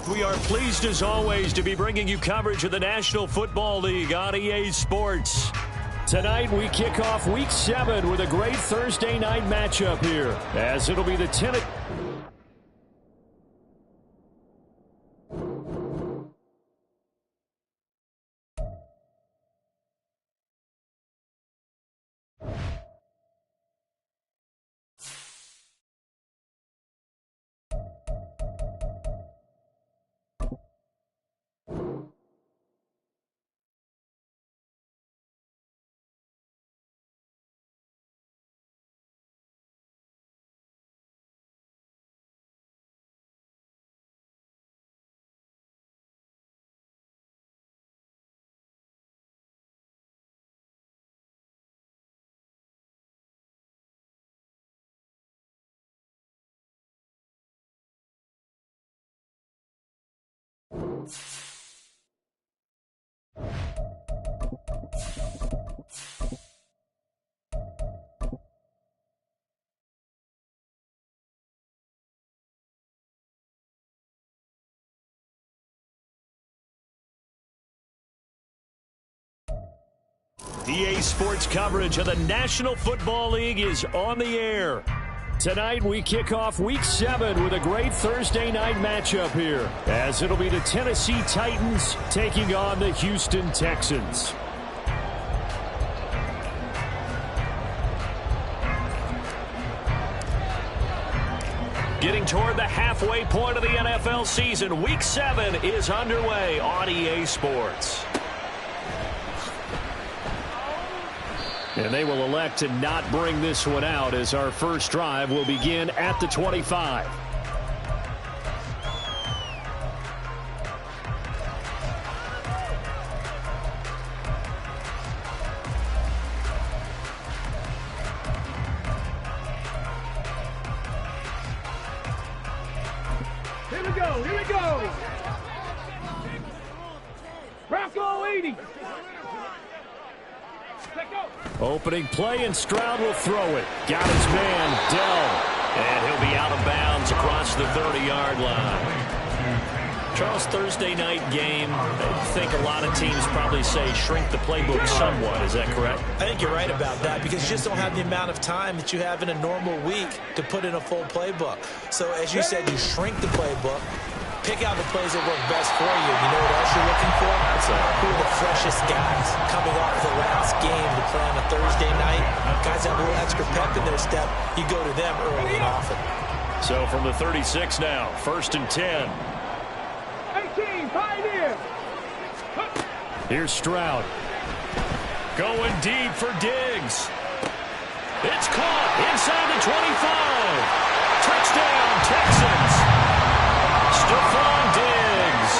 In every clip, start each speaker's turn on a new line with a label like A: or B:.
A: We are pleased as always to be bringing you coverage of the National Football League on EA Sports. Tonight we kick off Week 7 with a great Thursday night matchup here, as it'll be the Tennessee. EA Sports coverage of the National Football League is on the air. Tonight we kick off Week 7 with a great Thursday night matchup here, as it'll be the Tennessee Titans taking on the Houston Texans. Getting toward the halfway point of the NFL season, Week 7 is underway on EA Sports. And they will elect to not bring this one out, as our first drive will begin at the 25.
B: Here we go, here we go. Bronco 80.
A: Opening play, and Stroud will throw it. Got his man, Dell. And he'll be out of bounds across the 30-yard line. Charles, Thursday night game, I think a lot of teams probably say shrink the playbook somewhat. Is that correct?
C: I think you're right about that, because you just don't have the amount of time that you have in a normal week to put in a full playbook. So, as you said, you shrink the playbook. Pick out the plays that work best for you. You know what else you're looking for? Who are the freshest guys coming off the last game to play on a Thursday night? Guys that have a little extra pep in their step. You go to them early and often.
A: So from the 36 now, 1st and 10.
B: 18, Pioneer.
A: Here's Stroud. Going deep for Diggs. It's caught inside the 25. Touchdown, Texans. Stephon Diggs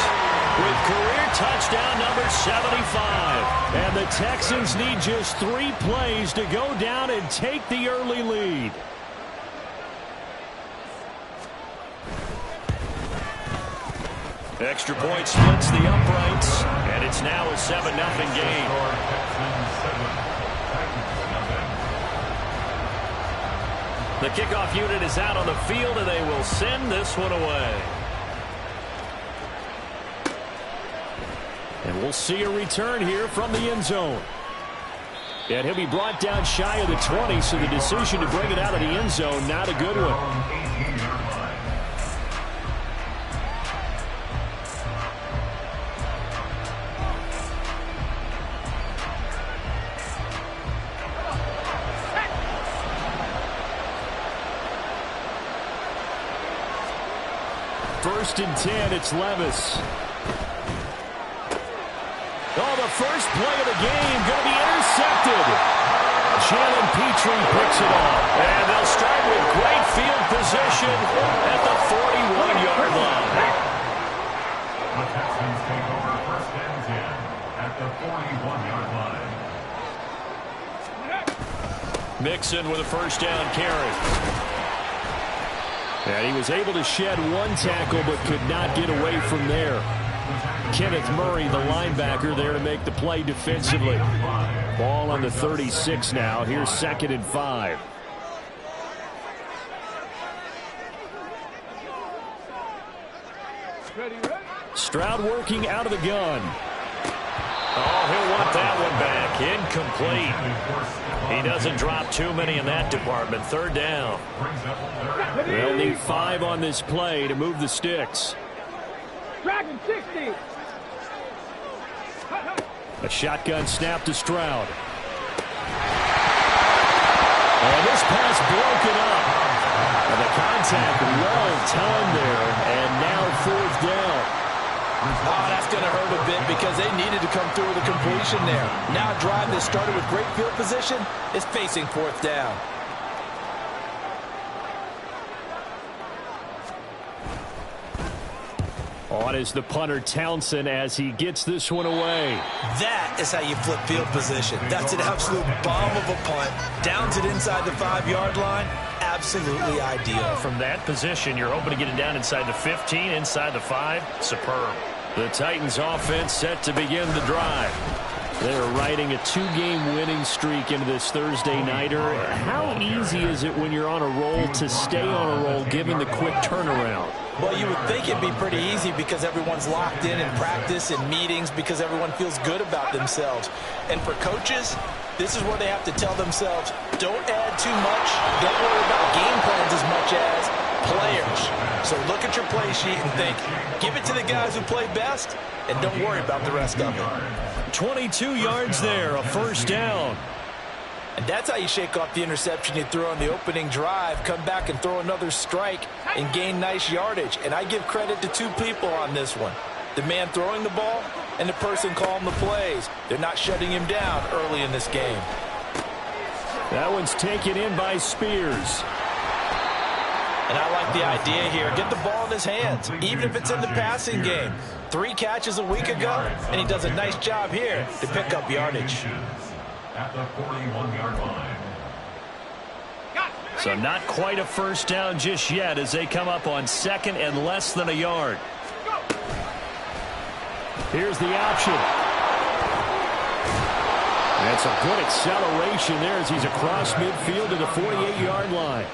A: with career touchdown number 75. And the Texans need just 3 plays to go down and take the early lead. Extra point splits the uprights, and it's now a 7-0 game. The kickoff unit is out on the field, and they will send this one away. And we'll see a return here from the end zone. And he'll be brought down shy of the 20, so the decision to bring it out of the end zone, not a good one. First and 10, it's Levis. Oh, the first play of the game going to be intercepted. Jalen Petrie picks it off. And they'll start with great field position at the 41-yard line.
D: The Texans take over 1st and 10 at the 41-yard line.
A: Mixon with a first down carry. And he was able to shed 1 tackle but could not get away from there. Kenneth Murray, the linebacker, there to make the play defensively. Ball on the 36 now. Here's 2nd and 5.
B: Ready, ready.
A: Stroud working out of the gun. Oh, he'll want that one back. Incomplete. He doesn't drop too many in that department. Third down. They'll need 5 on this play to move the sticks.
B: Dragon 60.
A: A shotgun snap to Stroud. And this pass broken up. And the contact well timed there. And now 4th down.
C: Oh, that's going to hurt a bit because they needed to come through with a completion there. Now a drive that started with great field position is facing 4th down.
A: On is the punter Townsend as he gets this one away.
C: That is how you flip field position. That's an absolute bomb of a punt. Downs it inside the 5-yard line. Absolutely ideal.
A: From that position, you're hoping to get it down inside the 15, inside the 5. Superb. The Titans offense set to begin the drive. They're riding a 2-game winning streak into this Thursday nighter. How easy is it when you're on a roll to stay on a roll given the quick turnaround?
C: Well, you would think it'd be pretty easy because everyone's locked in practice and meetings because everyone feels good about themselves. And for coaches, this is where they have to tell themselves, don't add too much. Don't worry about game plans as much as players. So look at your play sheet and think, give it to the guys who play best, and don't worry about the rest of it.
A: 22 yards there, a 1st down.
C: And that's how you shake off the interception you threw on the opening drive, come back and throw another strike and gain nice yardage. And I give credit to 2 people on this one. The man throwing the ball and the person calling the plays. They're not shutting him down early in this game.
A: That one's taken in by Spears.
C: And I like the idea here. Get the ball in his hands, even if it's in the passing game. 3 catches a week ago, and he does a nice job here to pick up yardage.
D: At the 41-yard line.
A: So not quite a 1st down just yet as they come up on 2nd and less than a yard. Here's the option. That's a good acceleration there as he's across midfield to the 48-yard line.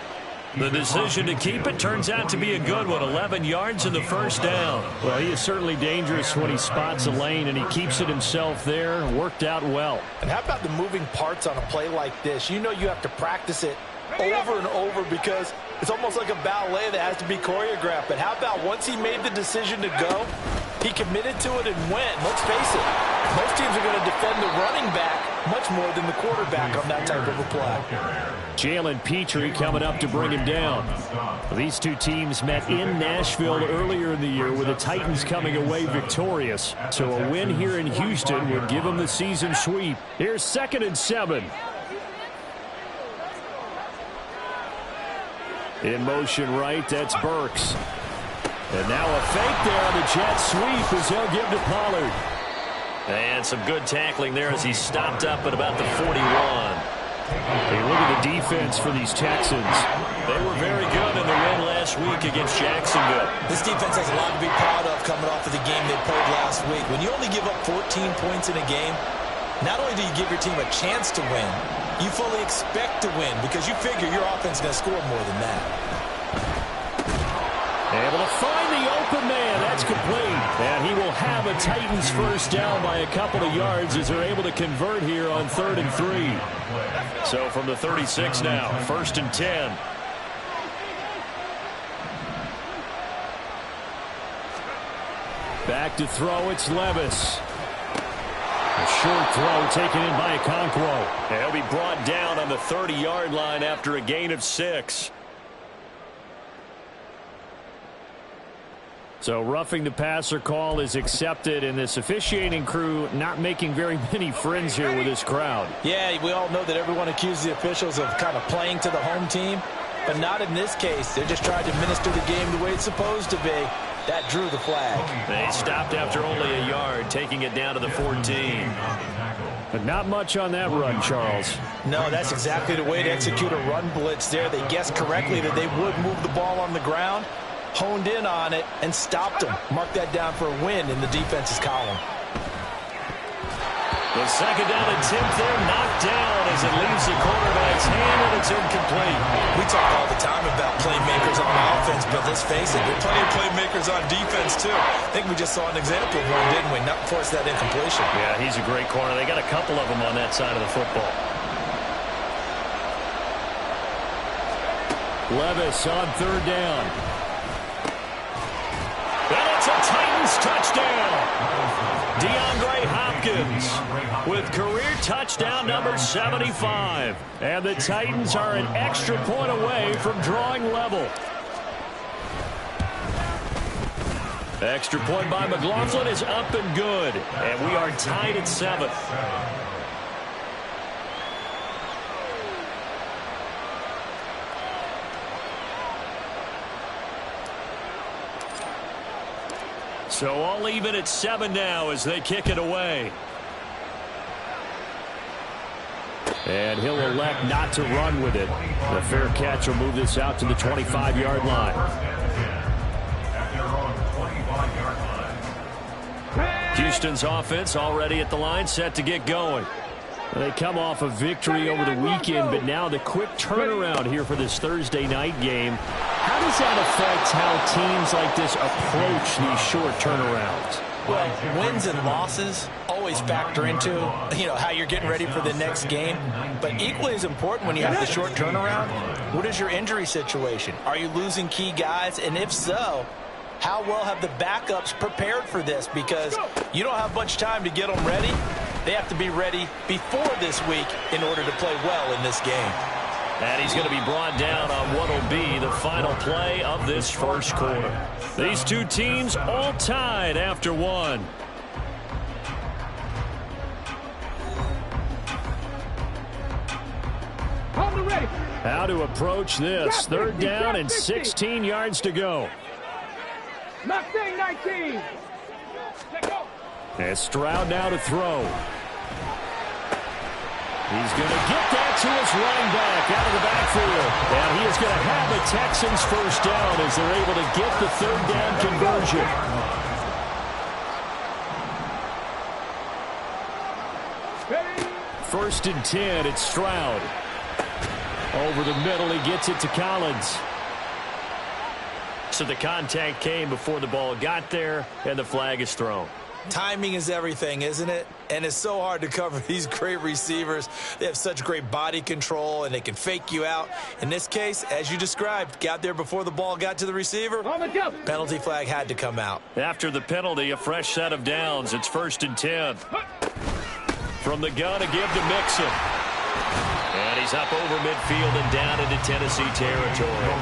A: The decision to keep it turns out to be a good one. 11 yards in the 1st down. Well, he is certainly dangerous when he spots a lane, and he keeps it himself there. Worked out well.
C: And how about the moving parts on a play like this? You know you have to practice it over and over because it's almost like a ballet that has to be choreographed. But how about once he made the decision to go, he committed to it and went. Let's face it, most teams are going to defend the running back much more than the quarterback on that type of a play.
A: Jalen Petrie coming up to bring him down. These 2 teams met in Nashville earlier in the year with the Titans coming away victorious. So a win here in Houston would give them the season sweep. Here's 2nd and 7. In motion right, that's Burks. And now a fake there on the jet sweep as he'll give to Pollard. And some good tackling there as he stopped up at about the 41. Hey, look at the defense for these Texans. They were very good in the win last week against Jacksonville.
C: This defense has a lot to be proud of coming off of the game they played last week. When you only give up 14 points in a game, not only do you give your team a chance to win, you fully expect to win because you figure your offense is going to score more than that.
A: Able to find the open man. That's complete. And he will have a Titans 1st down by a couple of yards as they're able to convert here on 3rd and 3. So from the 36 now, 1st and 10. Back to throw, it's Levis. A short throw taken in by Okonkwo. And he'll be brought down on the 30-yard line after a gain of 6. So roughing the passer call is accepted, and this officiating crew not making very many friends here with this crowd.
C: Yeah, we all know that everyone accuses the officials of kind of playing to the home team, but not in this case. They're just trying to administer the game the way it's supposed to be. That drew the flag.
A: They stopped after only a yard, taking it down to the 14. But not much on that run, Charles.
C: No, that's exactly the way to execute a run blitz there. They guessed correctly that they would move the ball on the ground, honed in on it, and stopped them. Mark that down for a win in the defense's column.
A: The 2nd down attempt there knocked down as it leaves the quarterback's hand, and it's incomplete.
C: We talk all the time about playmakers on offense offense, but let's face it, there are plenty of playmakers on defense, too. I think we just saw an example of one, didn't we? Not force that incompletion.
A: Yeah, he's a great corner. They got a couple of them on that side of the football. Levis on third down. And it's a Titans touchdown. DeAndre Hopkins with career touchdown number 75. And the Titans are an extra point away from drawing level. Extra point by McLaughlin is up and good. And we are tied at 7. So all even at 7 now as they kick it away. And he'll elect not to run with it. The fair catch will move this out to the 25-yard line. Houston's offense already at the line, set to get going. They come off a victory over the weekend, but now the quick turnaround here for this Thursday night game. How does that affect how teams like this approach these short turnarounds?
C: Well, wins and losses always factor into, how you're getting ready for the next game. But equally as important when you have the short turnaround, what is your injury situation? Are you losing key guys? And if so, how well have the backups prepared for this? Because you don't have much time to get them ready. They have to be ready before this week in order to play well in this game.
A: And he's going to be brought down on what will be the final play of this first quarter. These two teams all tied after one. How to approach this. Third down and 16 yards to go.
B: Mustang 19.
A: And Stroud now to throw. He's going to get that to his running back out of the backfield. And he is going to have the Texans first down as they're able to get the third down conversion. First and 10, it's Stroud. Over the middle, he gets it to Collins. So the contact came before the ball got there, and the flag is thrown.
C: Timing is everything, isn't it? And it's so hard to cover these great receivers. They have such great body control, and they can fake you out. In this case, as you described, got there before the ball got to the receiver. Penalty flag had to come out.
A: After the penalty, a fresh set of downs. It's first and 10. From the gun to give to Mixon. And he's up over midfield and down into Tennessee territory.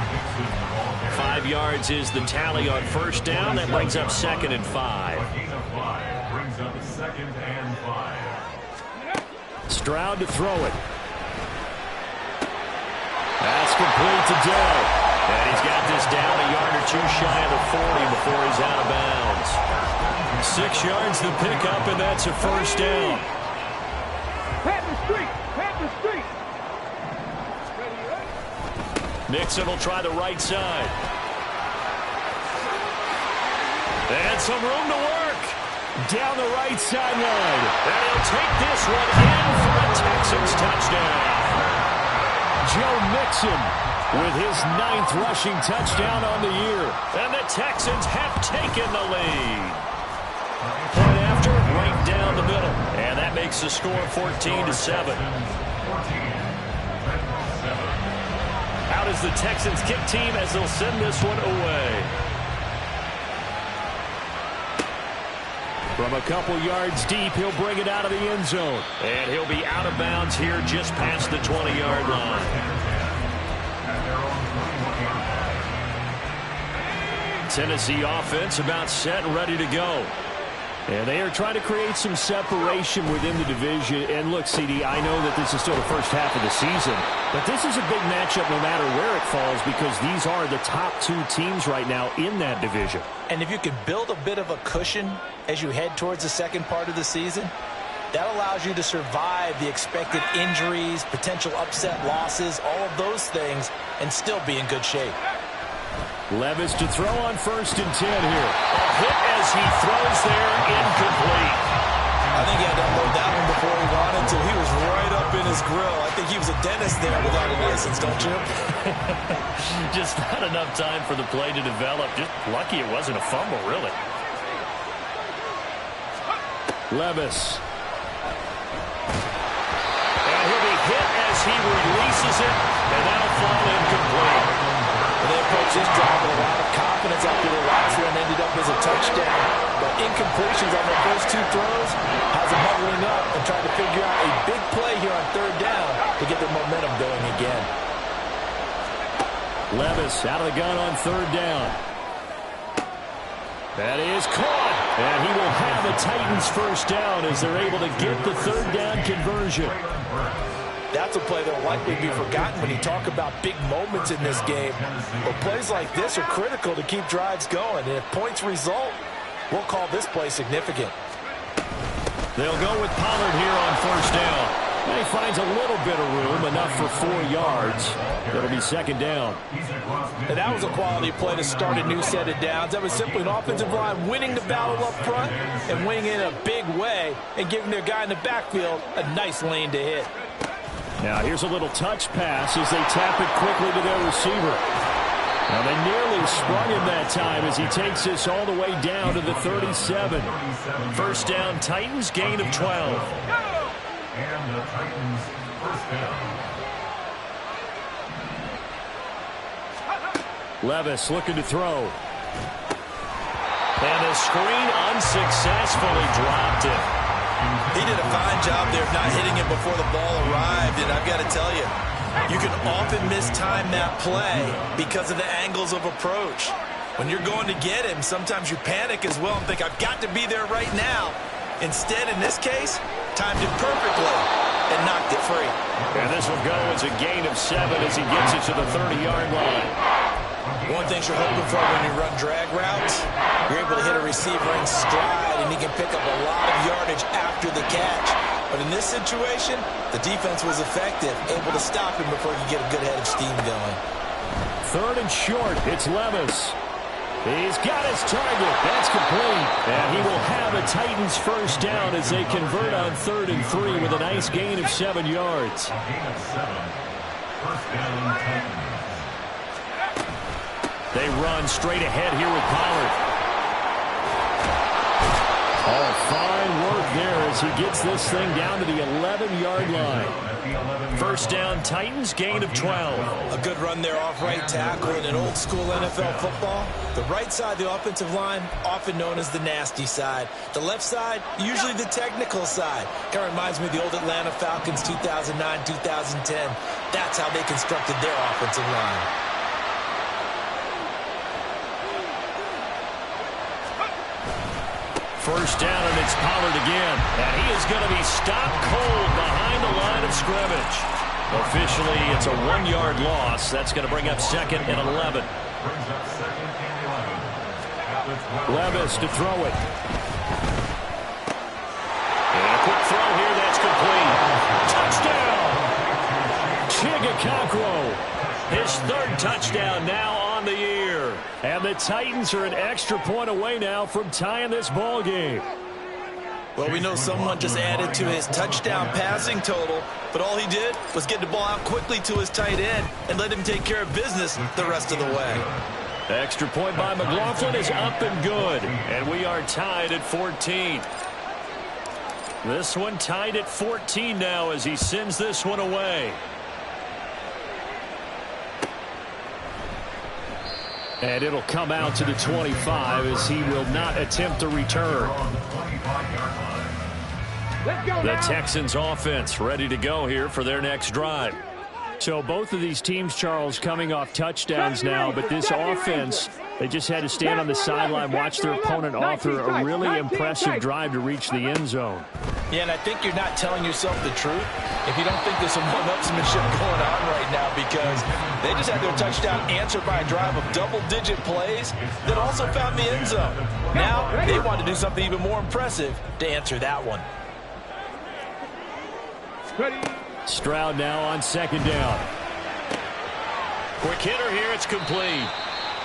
A: 5 yards is the tally on first down. That brings up 2nd and 5.
D: Brings up 2nd and 5.
A: Stroud to throw it. That's complete to Dell. And he's got this down a yard or two shy of the 40 before he's out of bounds. 6 yards to pick up, and that's a first down. Mixon will try the right side. And some room to work. Down the right sideline. And he'll take this one in for a Texans touchdown. Joe Mixon with his 9th rushing touchdown on the year. And the Texans have taken the lead. Point after, right down the middle. And that makes the score 14-7. Out is the Texans kick team as they'll send this one away. From a couple yards deep, he'll bring it out of the end zone. And he'll be out of bounds here just past the 20-yard line. Tennessee offense about set and ready to go. And they are trying to create some separation within the division. And look, CD, I know that this is still the first half of the season, but this is a big matchup no matter where it falls because these are the top 2 teams right now in that division.
C: And if you can build a bit of a cushion as you head towards the second part of the season, that allows you to survive the expected injuries, potential upset losses, all of those things, and still be in good shape.
A: Levis to throw on first and 10 here. A hit as he throws there, incomplete.
C: I think he had to unload that one before he wanted to. He was right up in his grill. I think he was a dentist there without a license, don't you?
A: Just not enough time for the play to develop. Just lucky it wasn't a fumble, really. Levis. And he'll be hit as he releases it, and that'll fall incomplete.
C: And they approached this drive with a lot of confidence after the last one ended up as a touchdown. But incompletions on their first two throws has them huddling up and trying to figure out a big play here on third down to get their momentum going again.
A: Levis out of the gun on third down. That is caught. And he will have a Titans first down as they're able to get the third down conversion.
C: That's a play that will likely be forgotten when you talk about big moments in this game. But plays like this are critical to keep drives going. And if points result, we'll call this play significant.
A: They'll go with Pollard here on first down. And he finds a little bit of room, enough for 4 yards. It'll be second down.
C: And that was a quality play to start a new set of downs. That was simply an offensive line winning the battle up front and winning in a big way and giving their guy in the backfield a nice lane to hit.
A: Now here's a little touch pass as they tap it quickly to their receiver. Now they nearly sprung him that time as he takes this all the way down to the 37. First down, Titans, gain of 12.
D: And the Titans first down.
A: Levis looking to throw. And the screen unsuccessfully dropped it.
C: He did a fine job there of not hitting it before the ball arrived, and I've got to tell you, you can often mistime that play because of the angles of approach. When you're going to get him, sometimes you panic as well and think, I've got to be there right now. Instead, in this case, timed it perfectly and knocked it free.
A: And this will go as a gain of 7 as he gets it to the 30-yard line.
C: One thing you're hoping for when you run drag routes, you're able to hit a receiver in stride, and he can pick up a lot of yardage after the catch. But in this situation, the defense was effective, able to stop him before you get a good head of steam going.
A: Third and short, it's Levis. He's got his target. That's complete. And he will have a Titans first down as they convert on 3rd and 3 with a nice gain of 7 yards.
D: A gain of 7. First down, Titans.
A: They run straight ahead here with Pollard. Oh, fine work there as he gets this thing down to the 11-yard line. First down, Titans, gain of 12.
C: A good run there off right tackle in an old-school NFL football. The right side of the offensive line, often known as the nasty side. The left side, usually the technical side. Kind of reminds me of the old Atlanta Falcons 2009, 2010. That's how they constructed their offensive line.
A: First down, and it's Pollard again. And he is going to be stopped cold behind the line of scrimmage. Officially, it's a 1-yard loss. That's going to bring up 2nd and 11.
D: Brings up 2nd and 11.
A: Levis to throw it. And a quick throw here. That's complete. Touchdown! Chigakakro. His 3rd touchdown now on the year. And the Titans are an extra point away now from tying this ball game.
C: Well, we know someone just added to his touchdown passing total, but all he did was get the ball out quickly to his tight end and let him take care of business the rest of the way.
A: Extra point by McLaughlin is up and good. And we are tied at 14. This one tied at 14 now as he sends this one away. And it'll come out to the 25 as he will not attempt to return. The Texans offense ready to go here for their next drive. So both of these teams, Charles, coming off touchdowns now, but this offense, they just had to stand on the sideline, watch their opponent author a really impressive drive to reach the end zone.
C: Yeah, and I think you're not telling yourself the truth if you don't think there's some one-upsmanship going on right now, because they just had their touchdown answered by a drive of double-digit plays that also found the end zone. Now they want to do something even more impressive to answer that one.
A: Stroud now on 2nd down. Quick hitter here, it's complete.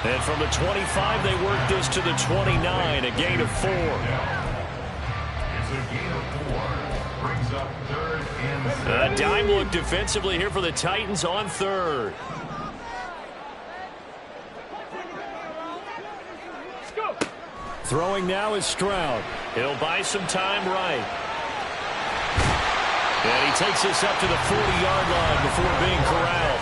A: And from the 25, they work this to the 29, a gain of 4.
D: gain of 4. Brings up 3rd and 7.
A: A dime look defensively here for the Titans on 3rd. Throwing now is Stroud. He'll buy some time right. And he takes this up to the 40-yard line before being corralled.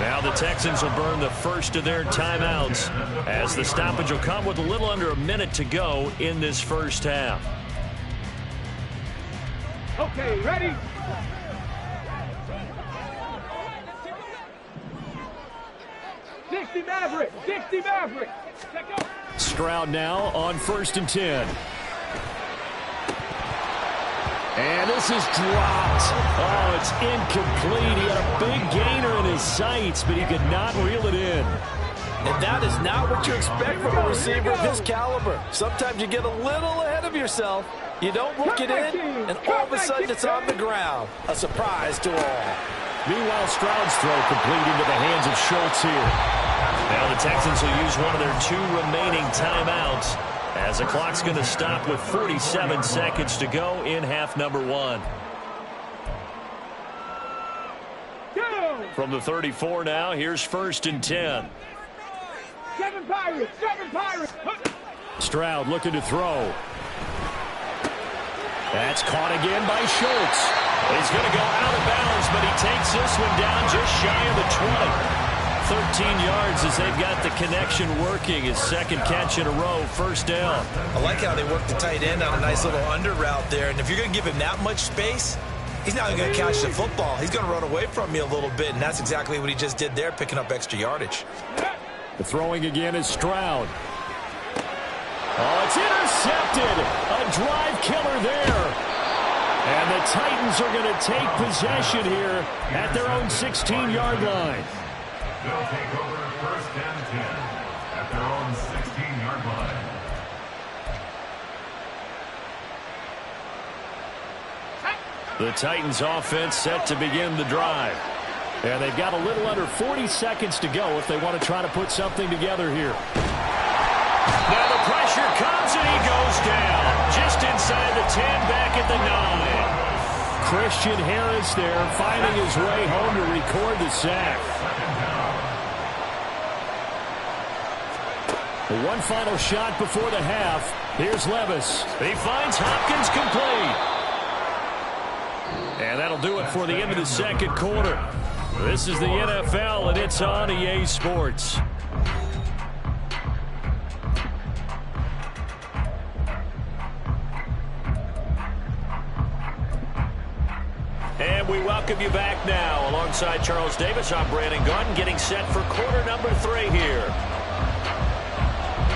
A: Now the Texans will burn the first of their timeouts as the stoppage will come with a little under a minute to go in this first half.
B: Okay, ready? Dixie Maverick! Dixie Maverick!
A: Stroud now on 1st and 10. And this is dropped. Oh, it's incomplete. He had a big gainer in his sights, but he could not reel it in.
C: And that is not what you expect from a receiver of his caliber. Sometimes you get a little ahead of yourself. You don't look it in, and all of a sudden it's on the ground. A surprise to all.
A: Meanwhile, Stroud's throw complete into the hands of Schultz here. Now the Texans will use one of their 2 remaining timeouts as the clock's going to stop with 47 seconds to go in half number 1. From the 34 now, here's 1st and 10.
B: 7 Pirates! 7 Pirates!
A: Stroud looking to throw. That's caught again by Schultz. He's going to go out of bounds, but he takes this one down just shy of the 20. 13 yards as they've got the connection working. His second catch in a row, 1st down.
C: I like how they work the tight end on a nice little under route there. And if you're going to give him that much space, he's not going to catch the football. He's going to run away from you a little bit, and that's exactly what he just did there, picking up extra yardage.
A: The throwing again is Stroud. Oh, it's intercepted. A drive killer there. And the Titans are going to take possession here at their own 16-yard line.
D: They'll take over 1st and 10 at their own 16-yard line.
A: The Titans offense set to begin the drive. And they've got a little under 40 seconds to go if they want to try to put something together here. Now the pressure comes and he goes down. Just inside the 10, back at the 9. Christian Harris there finding his way home to record the sack. One final shot before the half. Here's Levis. He finds Hopkins complete. And that'll do it for the end of the second quarter. This is the NFL, and it's on EA Sports. And we welcome you back now. Alongside Charles Davis, I'm Brandon Gunn, getting set for quarter number 3 here.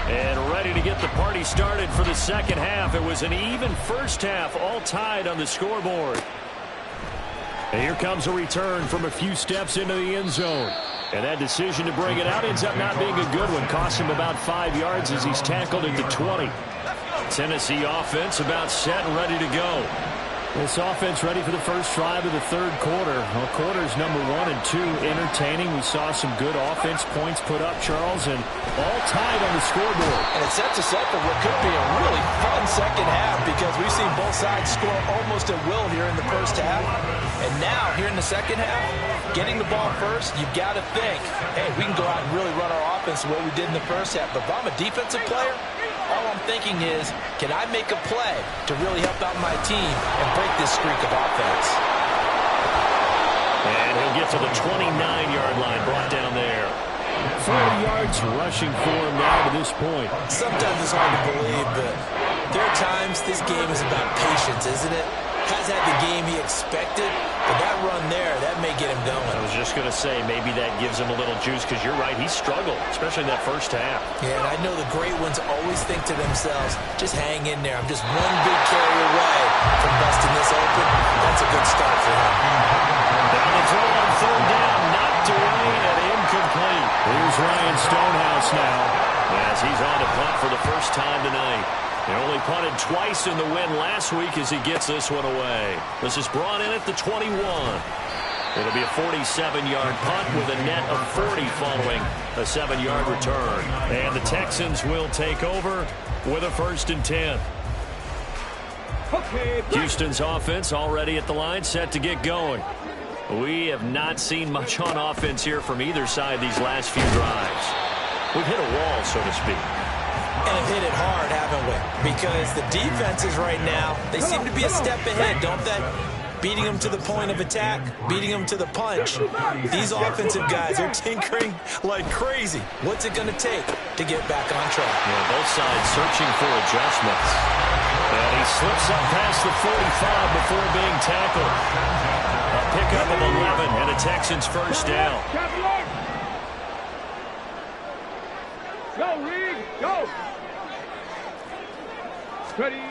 A: And ready to get the party started for the second half. It was an even first half, all tied on the scoreboard. And here comes a return from a few steps into the end zone. And that decision to bring it out ends up not being a good one. Costs him about 5 yards as he's tackled at the 20. Tennessee offense about set and ready to go. This offense ready for the first drive of the third quarter. Well, quarters number 1 and 2 entertaining. We saw some good offense points put up, Charles, and all tied on the scoreboard.
C: And it sets us up for what could be a really fun second half because we've seen both sides score almost at will here in the first half. And now, here in the second half, getting the ball first, you've got to think, hey, we can go out and really run our offense the way we did in the first half. But if I'm a defensive player, all I'm thinking is, can I make a play to really help out my team and break this streak of offense?
A: And he'll get to the 29-yard line, brought down there. 40 yards rushing for him now to this point.
C: Sometimes it's hard to believe, but there are times this game is about patience, isn't it? Has had the game he expected, but that run there, that may get him going.
A: I was just going to say, maybe that gives him a little juice, because you're right, he struggled, especially in that first half.
C: Yeah, and I know the great ones always think to themselves, just hang in there. I'm just one big carry away from busting this open. That's a good start for him.
A: Down the throw on third down, knocked away and incomplete. Here's Ryan Stonehouse now, as he's on to punt for the first time tonight. He only punted twice in the win last week as he gets this one away. This is brought in at the 21. It'll be a 47-yard punt with a net of 40 following a 7-yard return. And the Texans will take over with a 1st and 10.
B: Okay.
A: Houston's offense already at the line, set to get going. We have not seen much on offense here from either side these last few drives. We've hit a wall, so to speak.
C: And have hit it hard, haven't we? Because the defenses right now, they seem to be a step ahead, don't they? Beating them to the point of attack, beating them to the punch. These offensive guys are tinkering like crazy. What's it going to take to get back on track?
A: Yeah, both sides searching for adjustments. And he slips up past the 45 before being tackled. A pickup of 11 and a Texans first down.
B: Go, Reed, go. Ready.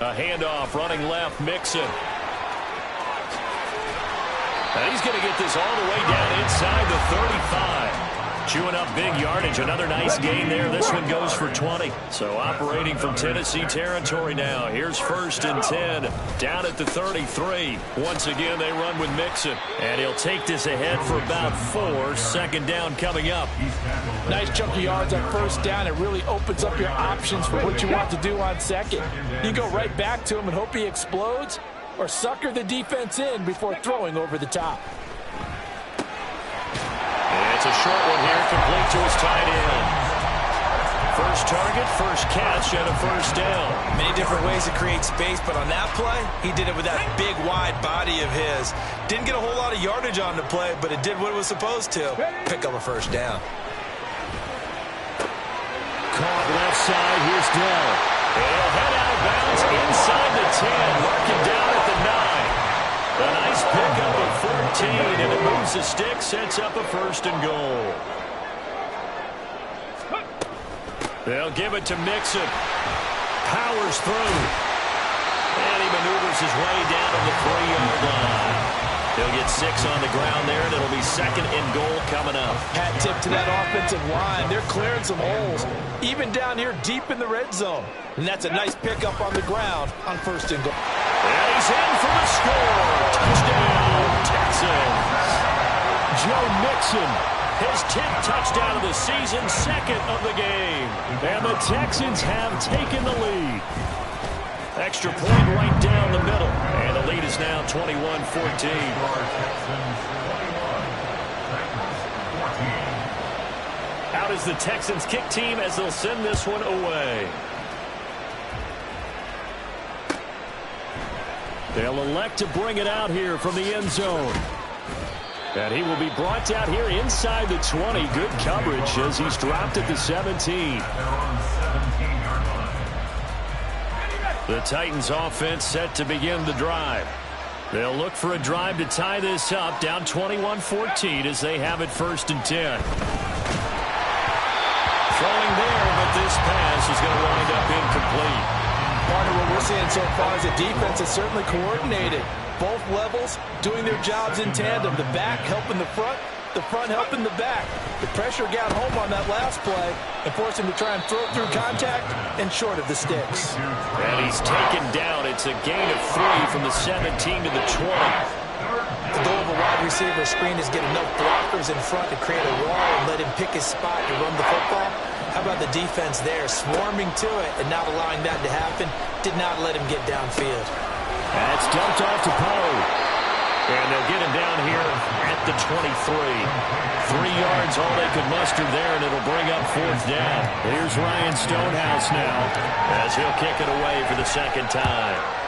A: A handoff running left, Mixon. And he's going to get this all the way down inside the 35. Chewing up big yardage. Another nice gain there. This one goes for 20. So operating from Tennessee territory now. Here's 1st and 10. Down at the 33. Once again, they run with Mixon. And he'll take this ahead for about 4. Second down coming up.
E: Nice chunk of yards on 1st down. It really opens up your options for what you want to do on 2nd. You go right back to him and hope he explodes, or sucker the defense in before throwing over the top.
A: It's a short one here, complete to his tight end. First target, first catch, and a first down.
C: Many different ways to create space, but on that play, he did it with that big, wide body of his. Didn't get a whole lot of yardage on the play, but it did what it was supposed to. Pick up a first down.
A: Caught left side, here's Dell. He'll head out of bounds inside the 10, marking down at the 9. A nice pickup of 14, and it moves the stick, sets up a 1st and goal. They'll give it to Mixon. Powers through. And he maneuvers his way down to the 3-yard line. He'll get 6 on the ground there, and it'll be 2nd and goal coming up.
E: Hat tip to that offensive line. They're clearing some holes, even down here deep in the red zone. And that's a nice pickup on the ground on 1st and goal.
A: And he's in for the score. Touchdown, Texans. Joe Mixon, his 10th touchdown of the season, 2nd of the game. And the Texans have taken the lead. Extra point right down the middle. And the lead is now 21-14. Out is the Texans kick team as they'll send this one away. They'll elect to bring it out here from the end zone. And he will be brought down here inside the 20. Good coverage as he's dropped at the 17. The Titans offense set to begin the drive. They'll look for a drive to tie this up, down 21-14 as they have it 1st and 10. Throwing there, but this pass is going to wind up incomplete.
E: Partner, what we're seeing so far is the defense is certainly coordinated. Both levels doing their jobs in tandem. The back helping the front helping the back. The pressure got home on that last play and forced him to try and throw through contact and short of the sticks.
A: And he's taken down. It's a gain of 3 from the 17 to the 20.
C: The goal of a wide receiver screen is get enough blockers in front to create a wall and let him pick his spot to run the football. How about the defense there, swarming to it and not allowing that to happen? Did not let him get downfield.
A: That's dumped off to Poe. And they'll get him down here at the 23. 3 yards, all they could muster there, and it'll bring up 4th down. Here's Ryan Stonehouse now as he'll kick it away for the 2nd time.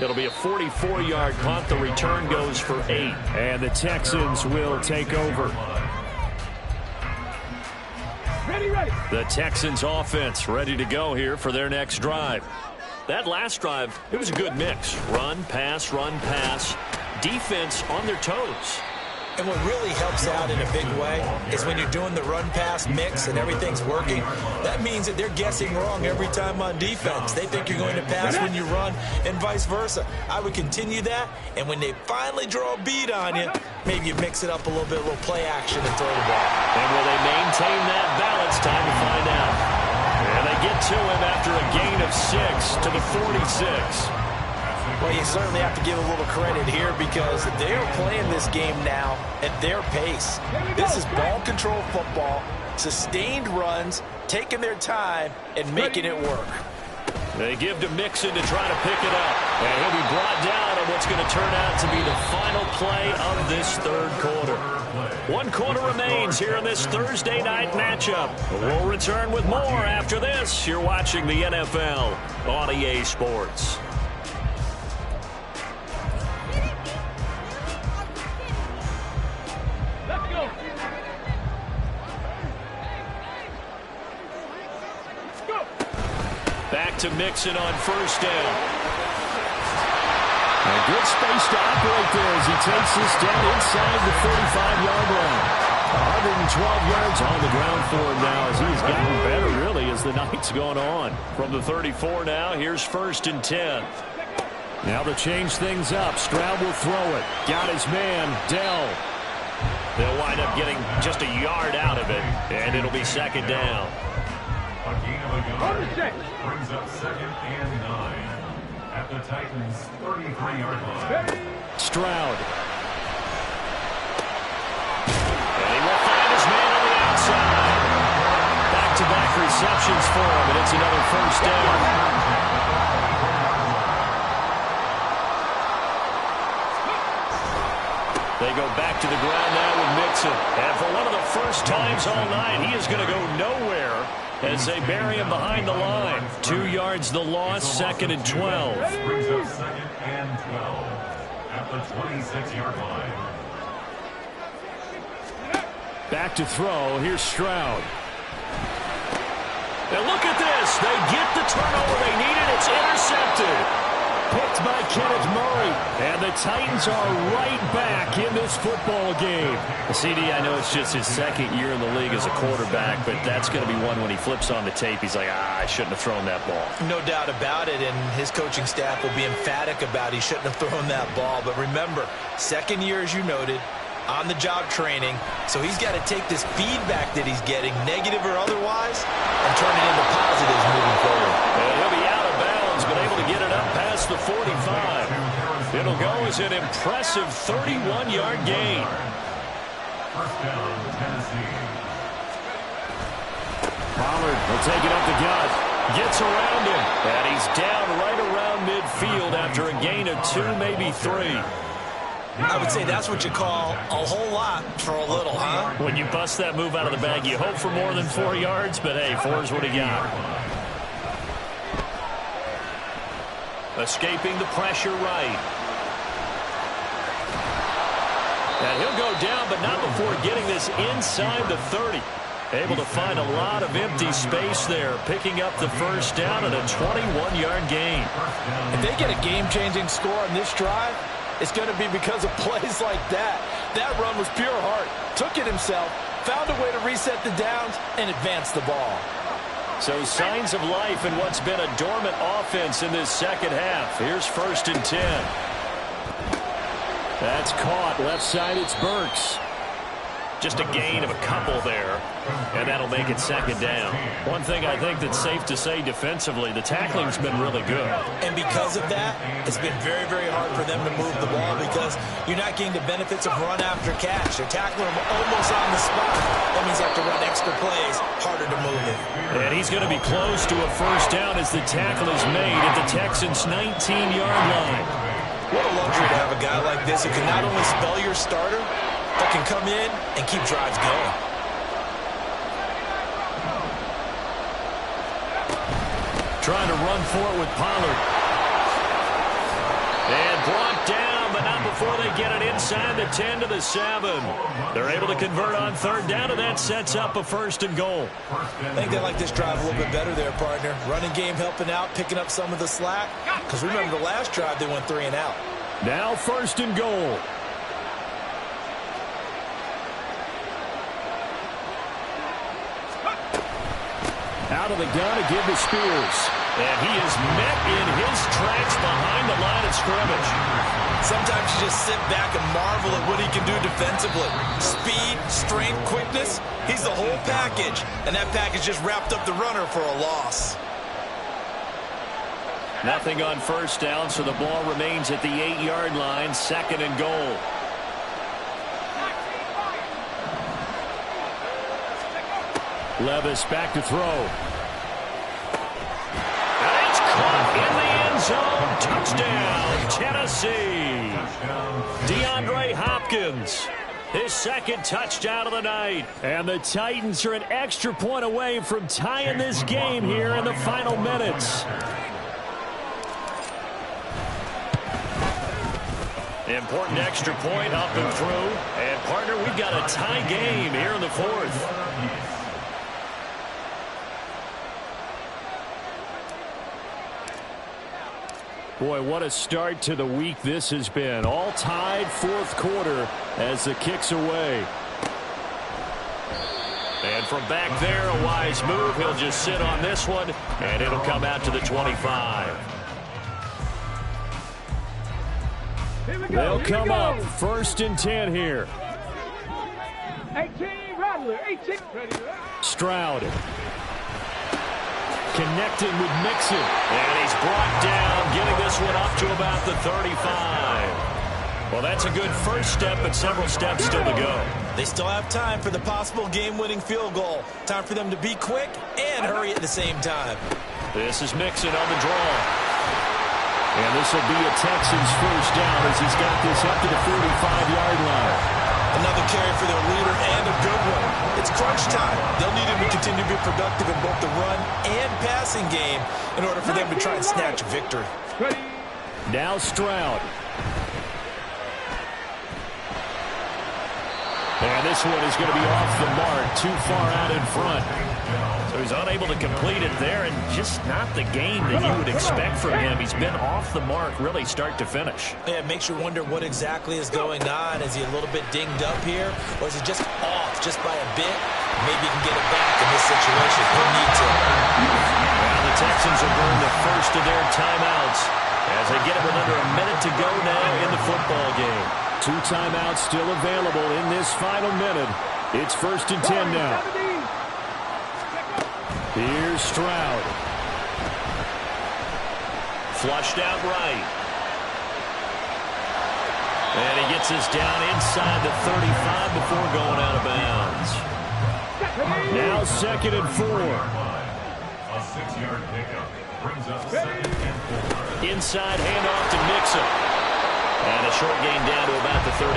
A: It'll be a 44-yard punt. The return goes for 8. And the Texans will take over.
B: Ready.
A: The Texans offense ready to go here for their next drive. That last drive, it was a good mix. Run, pass, defense on their toes.
C: And what really helps out in a big way is when you're doing the run-pass mix and everything's working, that means that they're guessing wrong every time on defense. They think you're going to pass when you run and vice versa. I would continue that, and when they finally draw a bead on you, maybe you mix it up a little bit, a little play action and throw the ball.
A: And will they maintain that balance? Time to find out. And they get to him after a gain of 6 to the 46.
C: Well, you certainly have to give a little credit here because they're playing this game now at their pace. This is ball control football, sustained runs, taking their time, and making it work.
A: They give to Mixon to try to pick it up. And he'll be brought down on what's going to turn out to be the final play of this third quarter. 1 quarter remains here in this Thursday night matchup. We'll return with more after this. You're watching the NFL on EA Sports.
B: Let's go. Let's go.
A: Back to Mixon on first down. A good space to operate there as he takes this down inside the 35-yard line. 112 yards on the ground for him now as he's gotten better, really, as the night's gone on. From the 34 now, here's 1st and 10. Now to change things up, Stroud will throw it. Got his man, Dell. They'll wind up getting just a yard out of it, and it'll be 2nd down.
D: A gain of a yard brings up 2nd and 9 at the Titans' 33-yard line.
A: Stroud. And he will find his man on the outside. Back-to-back receptions for him, and it's another 1st down. They go back to the ground now with Mixon. And for one of the first times all night, he is going to go nowhere as they bury him behind the line. 2 yards the loss, 2nd and 12.
D: Brings up 2nd and 12 at the 26-yard line.
A: Back to throw. Here's Stroud. And look at this. They get the turnover they needed. It's intercepted. Picked by Kenneth Murray. And the Titans are right back in this football game. CD, I know it's just his 2nd year in the league as a quarterback, but that's going to be one when he flips on the tape. He's like, I shouldn't have thrown that ball.
C: No doubt about it, and his coaching staff will be emphatic about he shouldn't have thrown that ball. But remember, 2nd year, as you noted, on-the-job training, so he's got to take this feedback that he's getting, negative or otherwise, and turn it into positives moving forward.
A: And he'll be out of bounds, but able to get it up past the 45. It'll go as an impressive 31-yard gain.
D: 1st down, Tennessee.
A: Pollard will take it up the gut. Gets around him, and he's down right around midfield after a gain of 2, maybe 3.
C: I would say that's what you call a whole lot for a little, huh?
A: When you bust that move out of the bag, you hope for more than 4 yards, but hey, 4 is what he got. Escaping the pressure right. And he'll go down, but not before getting this inside the 30. Able to find a lot of empty space there, picking up the 1st down and a 21-yard gain.
E: If they get a game-changing score on this drive, it's going to be because of plays like that. That run was pure heart. Took it himself, found a way to reset the downs, and advance the ball.
A: So signs of life in what's been a dormant offense in this 2nd half. Here's 1st and 10. That's caught. Left side, it's Burks. Just a gain of a couple there, and that'll make it 2nd down. One thing I think that's safe to say defensively, the tackling's been really good.
C: And because of that, it's been very, very hard for them to move the ball because you're not getting the benefits of run after catch. They're tackling them almost on the spot. That means you have to run extra plays, harder to move it.
A: And he's going to be close to a 1st down as the tackle is made at the Texans' 19-yard line.
C: What a luxury to have a guy like this who can not only spell your starter, but can come in and keep drives going.
A: Trying to run for it with Pollard. And brought down, but not before they get it inside the 10 to the 7. They're able to convert on 3rd down, and that sets up a 1st and goal.
C: I think they like this drive a little bit better there, partner. Running game helping out, picking up some of the slack. Because remember, the last drive, they went 3 and out.
A: Now 1st and goal. Out of the gun to give to Spears. And he is met in his tracks behind the line of scrimmage.
C: Sometimes you just sit back and marvel at what he can do defensively. Speed, strength, quickness, he's the whole package. And that package just wrapped up the runner for a loss.
A: Nothing on first down, so the ball remains at the 8-yard line, 2nd and goal. Levis back to throw. And it's caught in the end zone. Touchdown, Tennessee. DeAndre Hopkins, his 2nd touchdown of the night. And the Titans are an extra point away from tying this game here in the final minutes. Important extra point up and through. And, partner, we've got a tie game here in the 4th. Boy, what a start to the week this has been. All tied 4th quarter as the kick's away. And from back there, a wise move. He'll just sit on this one, and it'll come out to the 25. They'll come up 1st and 10 here.
B: 18, Rattler, 18.
A: Stroud. Connecting with Mixon. And he's brought down, getting this one up to about the 35. Well, that's a good first step, but several steps still to go.
C: They still have time for the possible game-winning field goal. Time for them to be quick and hurry at the same time.
A: This is Mixon on the draw. And this will be a Texans first down as he's got this up to the 45-yard line.
C: Another carry for their leader and a good one. It's crunch time. They'll need him to continue to be productive in both the run and passing game in order for them to try and snatch a victory.
A: Now Stroud. And this one is going to be off the mark, too far out in front. So he's unable to complete it there, and just not the game that you would expect from him. He's been off the mark really start to finish.
C: Yeah, it makes you wonder what exactly is going on. Is he a little bit dinged up here, or is he just off just by a bit? Maybe he can get it back in this situation. He'll need to.
A: Well, the Texans will burn the first of their timeouts as they get it with under a minute to go now in the football game. 2 timeouts still available in this final minute. It's 1st and 10 now. Here's Stroud. Flushed out right. And he gets us down inside the 35 before going out of bounds. Now 2nd and 4.
D: A 6-yard pickup brings up 2nd and 4. Inside
A: handoff to Mixon. And a short gain down to about the 33.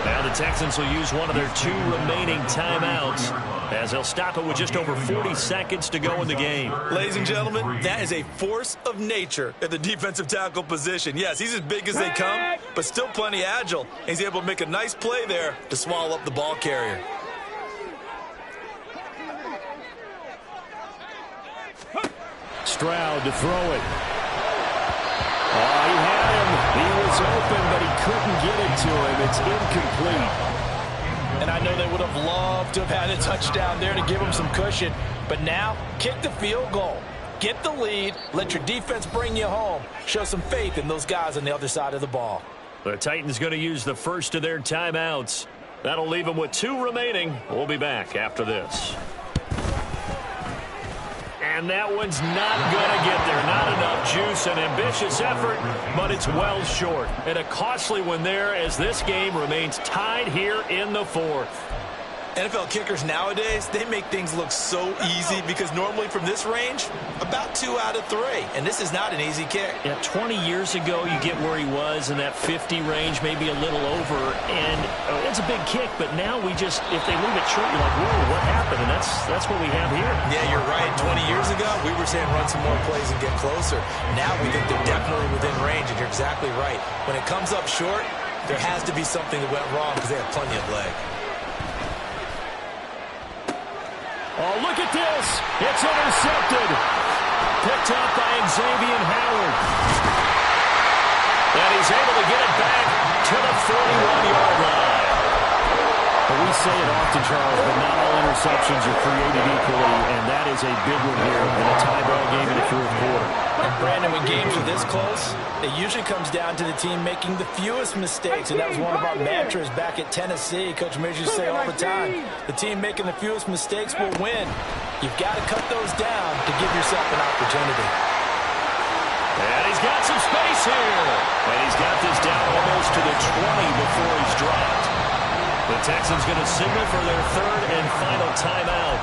A: Now the Texans will use one of their 2 remaining timeouts as they'll stop it with just over 40 seconds to go in the game.
E: Ladies and gentlemen, that is a force of nature at the defensive tackle position. Yes, he's as big as they come, but still plenty agile. He's able to make a nice play there to swallow up the ball carrier.
A: Stroud to throw it. Oh, he had him. He was open, but he couldn't get it to him. It's incomplete.
C: And I know they would have loved to have had a touchdown there to give them some cushion. But now, kick the field goal. Get the lead. Let your defense bring you home. Show some faith in those guys on the other side of the ball.
A: The Titans going to use the first of their timeouts. That'll leave them with 2 remaining. We'll be back after this. And that one's not going to get there. Not enough juice. An ambitious effort, but it's well short. And a costly one there as this game remains tied here in the 4th.
E: NFL kickers nowadays, they make things look so easy because normally from this range, about 2 out of 3. And this is not an easy kick.
A: Yeah, 20 years ago, you get where he was in that 50 range, maybe a little over. And it's a big kick, but now we just, if they leave it short, you're like, whoa, what happened? And that's what we have here.
E: Yeah, you're right. 20 years ago, we were saying run some more plays and get closer. Now we think they're definitely within range, and you're exactly right. When it comes up short, there has to be something that went wrong because they have plenty of leg.
A: Oh, look at this. It's intercepted. Picked up by Xavier Howard. And he's able to get it back to the 41-yard line. Well, we say it often, Charles, but not all interceptions are created equally, and that is a big one here in a tie ball game in the 4th quarter.
C: And Brandon, when games are this close, it usually comes down to the team making the fewest mistakes, and that was one of our mantras back at Tennessee. Coach Mears used to say all the time, the team making the fewest mistakes will win. You've got to cut those down to give yourself an opportunity.
A: And he's got some space here. And he's got this down almost to the 20 before he's dropped. The Texans going to signal for their third and final timeout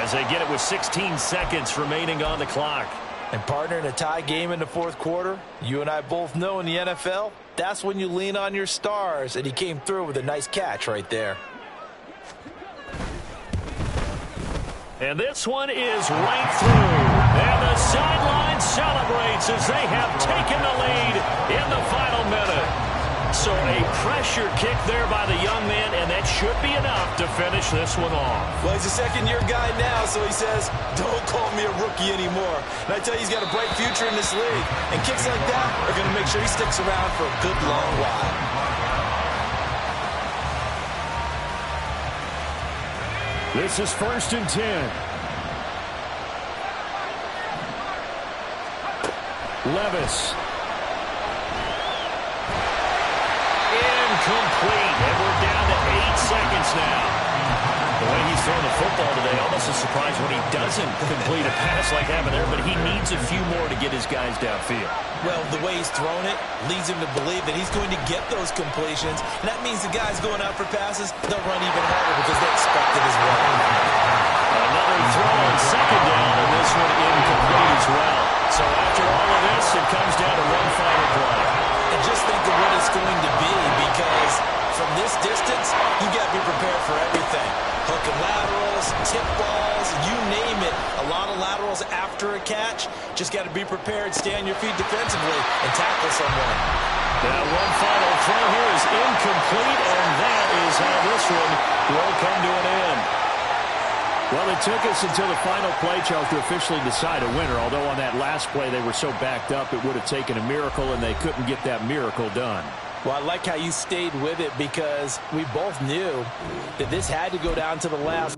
A: as they get it with 16 seconds remaining on the clock.
C: And partner, in a tie game in the fourth quarter, you and I both know in the NFL, that's when you lean on your stars, and he came through with a nice catch right there.
A: And this one is right through. And the sideline celebrates as they have taken the lead in the final minute. So a pressure kick there by the young man, and that should be enough to finish this one off.
E: Well, he's a second-year guy now, so he says, don't call me a rookie anymore. And I tell you, he's got a bright future in this league. And kicks like that are going to make sure he sticks around for a good long while.
A: This is 1st and 10. Levis. Incomplete, and we're down to 8 seconds now. The way he's throwing the football today, almost a surprise when he doesn't complete a pass like that there, but he needs a few more to get his guys downfield.
C: Well, the way he's thrown it leads him to believe that he's going to get those completions, and that means the guys going out for passes, they'll run even harder because they expect it as well.
A: Another throw on second down, and this one incomplete as well. So after all of this, it comes down to one final play.
C: And just think of what it's going to be, because from this distance, you got to be prepared for everything. Hook and laterals, tip balls, you name it. A lot of laterals after a catch. Just got to be prepared, stay on your feet defensively, and tackle someone.
A: That one final throw here is incomplete, and that is how this one will come to an end. Well, it took us until the final play, Charles, to officially decide a winner, although on that last play they were so backed up it would have taken a miracle, and they couldn't get that miracle done.
C: Well, I like how you stayed with it, because we both knew that this had to go down to the last